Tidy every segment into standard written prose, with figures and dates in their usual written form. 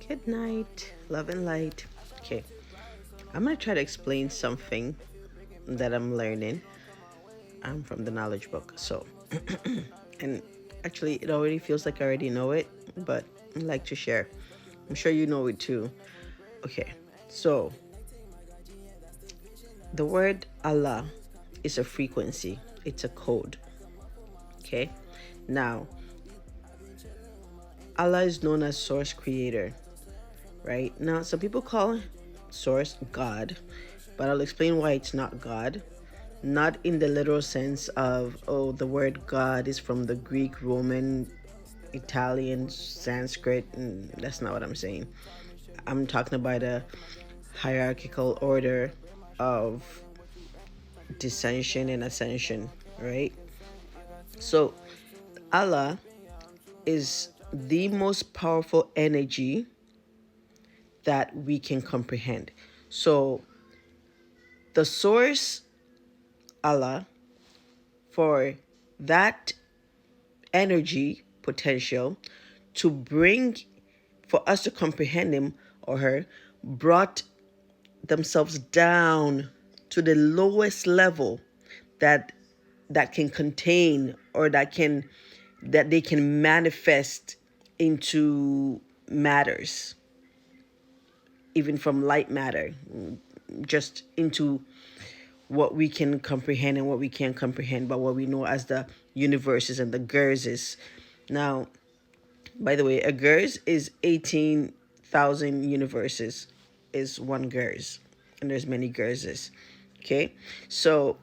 Good night, love and light. Okay, I'm gonna try to explain something that I'm learning. I'm from the knowledge book, so and actually, it already feels like I already know it, but I like to share. I'm sure you know it too. Okay, so the word Allah is a frequency, it's a code. Okay, now Allah is known as Source Creator, right? Now, some people call Source God, but I'll explain why it's not God. Not in the literal sense of, oh, the word God is from the Greek, Roman, Italian, Sanskrit. That's not what I'm saying. I'm talking about a hierarchical order of descension and ascension, right? So, Allah is the most powerful energy that we can comprehend. So, the source, Allah, for that energy potential to bring, for us to comprehend him or her, brought themselves down to the lowest level that can contain, or that they can manifest into matters, even from light matter, just into what we can comprehend and what we can't comprehend, but what we know as the universes and the Gerzes. Now, by the way, a Gerz is 18,000 universes, is one Gerz, and there's many Gerzes. Okay, so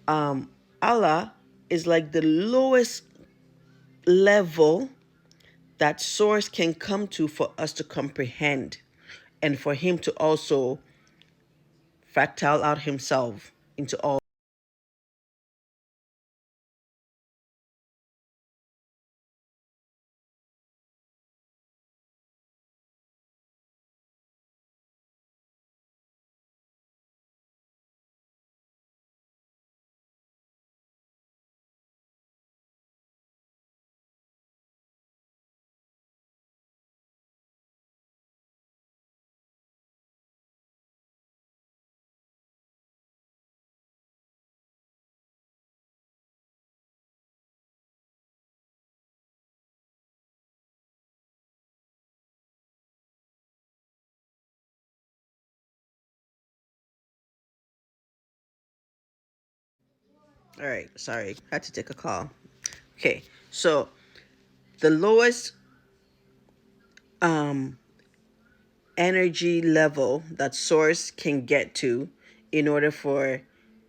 Allah is like the lowest level that source can come to for us to comprehend, and for him to also fractal out himself into all. All right, sorry, had to take a call. Okay, so the lowest um energy level that source can get to in order for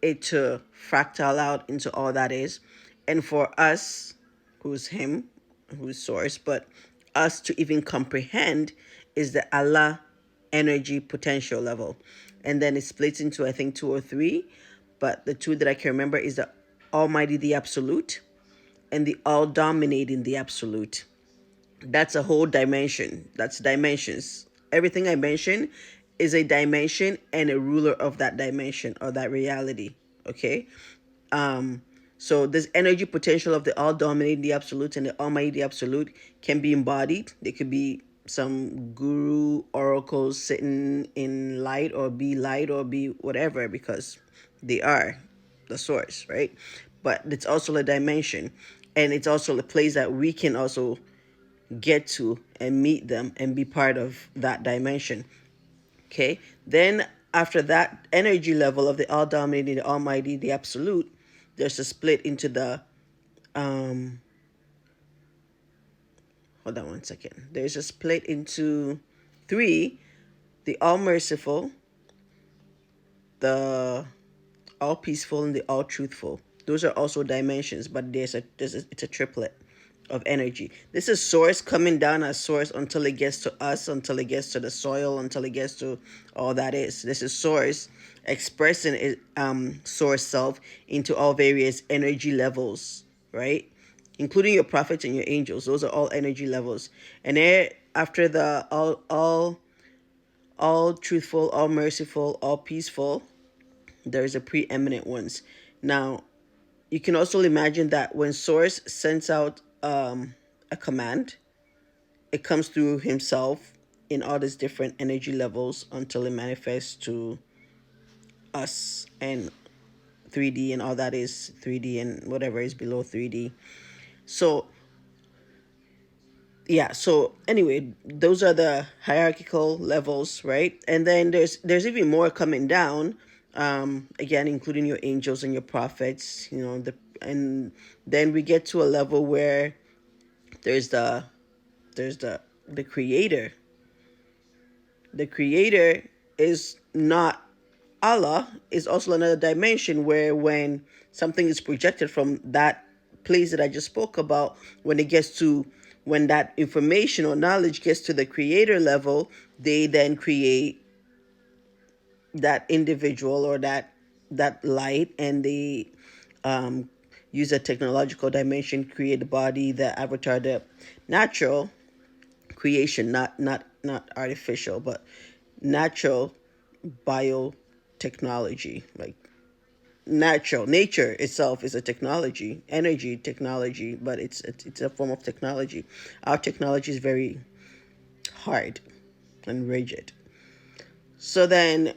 it to fractal out into all that is, and for us, who's him, who's source, but us to even comprehend, is the Allah energy potential level. And then it splits into, I think, two or three, but the two that I can remember is the Almighty, the Absolute, and the All Dominating, the Absolute. That's a whole dimension. That's dimensions. Everything I mentioned is a dimension and a ruler of that dimension or that reality. Okay. Um, so this energy potential of the all dominating the absolute and the almighty the absolute can be embodied. They could be some guru oracles sitting in light, or be light, or be whatever, because they are the source, right? But it's also a dimension, and it's also a place that we can also get to and meet them and be part of that dimension. Okay. Then after that energy level of the all dominating, the almighty, the absolute, there's a split into the um hold on one second. There's a split into three: the all merciful, the all peaceful, and the all truthful. Those are also dimensions, but it's a triplet of energy. This is source coming down as source until it gets to us, until it gets to the soil, until it gets to all that is. This is source expressing it, source self into all various energy levels, right? Including your prophets and your angels. Those are all energy levels. And there, after the all truthful, all merciful, all peaceful, there's a preeminent ones. Now, you can also imagine that when source sends out a command, it comes through himself, in all these different energy levels until it manifests to us and 3D and all that is 3D and whatever is below 3D. So yeah, so anyway, those are the hierarchical levels, right? And then there's even more coming down, again including your angels and your prophets, and then we get to a level where there's the the creator. The creator is not Allah, is also another dimension where when something is projected from that place that I just spoke about, when that information or knowledge gets to the creator level, they then create that individual or that light, and they um, use a technological dimension, create the body, the avatar, the natural creation, not artificial, but natural biotechnology, like natural nature itself is a technology, energy technology, but it's a form of technology. Our technology is very hard and rigid. So then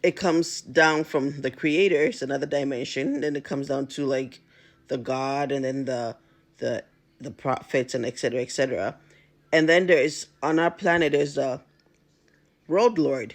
it comes down from the creator, it's another dimension, then it comes down to like the god, and then the the prophets, and etc etc. And then there's, on our planet, there's the road lord.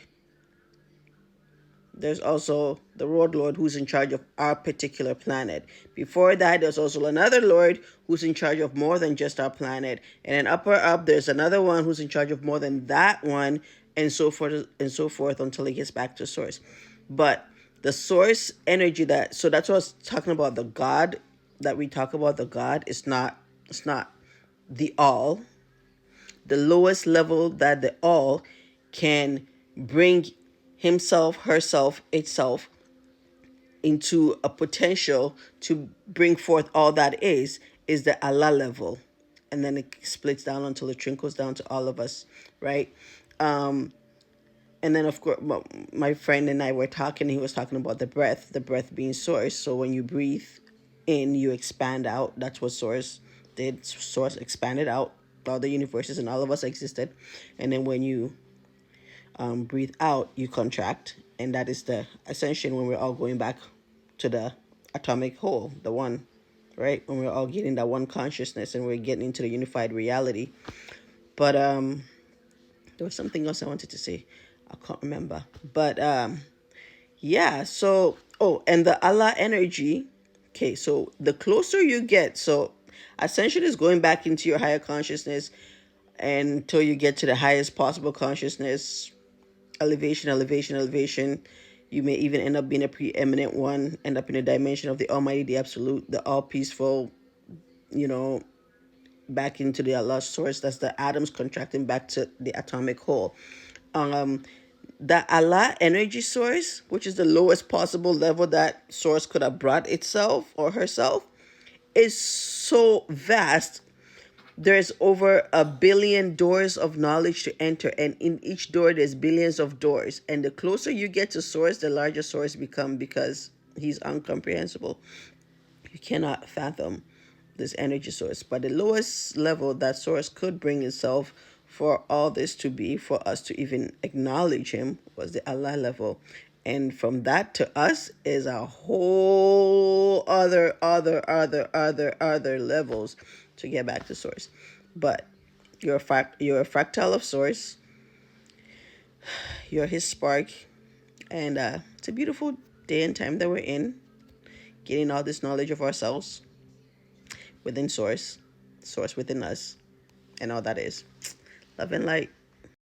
There's also the road lord who's in charge of our particular planet. Before that, there's also another lord who's in charge of more than just our planet. And then upper up, there's another one who's in charge of more than that one, and so forth until it gets back to source. But the source energy, so that's what I was talking about. The God that we talk about, the God, it's not the all. The lowest level that the all can bring himself, herself, itself into a potential to bring forth all that is the Allah level. And then it splits down until it trickles down to all of us, right? And then, of course, my friend and I were talking. He was talking about the breath being source. So when you breathe in, you expand out. That's what source did. Source expanded out. All the universes and all of us existed. And then when you breathe out, you contract. And that is the ascension, when we're all going back to the atomic whole, the one, right? When we're all getting that one consciousness and we're getting into the unified reality. But there was something else I wanted to say. I can't remember. But yeah, so and the Allah energy. Okay, so the closer you get, so ascension is going back into your higher consciousness until you get to the highest possible consciousness, elevation, elevation, elevation. You may even end up being a preeminent one, end up in a dimension of the Almighty, the Absolute, the all peaceful, back into the Allah source. That's the atoms contracting back to the atomic whole. The Allah energy source, which is the lowest possible level that source could have brought itself or herself, is so vast. There's over 1 billion doors of knowledge to enter, and in each door there's billions of doors. And the closer you get to source, the larger source become, because he's incomprehensible. You cannot fathom this energy source. But the lowest level that source could bring itself for all this to be, for us to even acknowledge him, was the Allah level. And from that to us is a whole other levels to get back to source. But you're a fractal of source. You're his spark. And it's a beautiful day and time that we're in, getting all this knowledge of ourselves within source within us, and all that is. Love and light.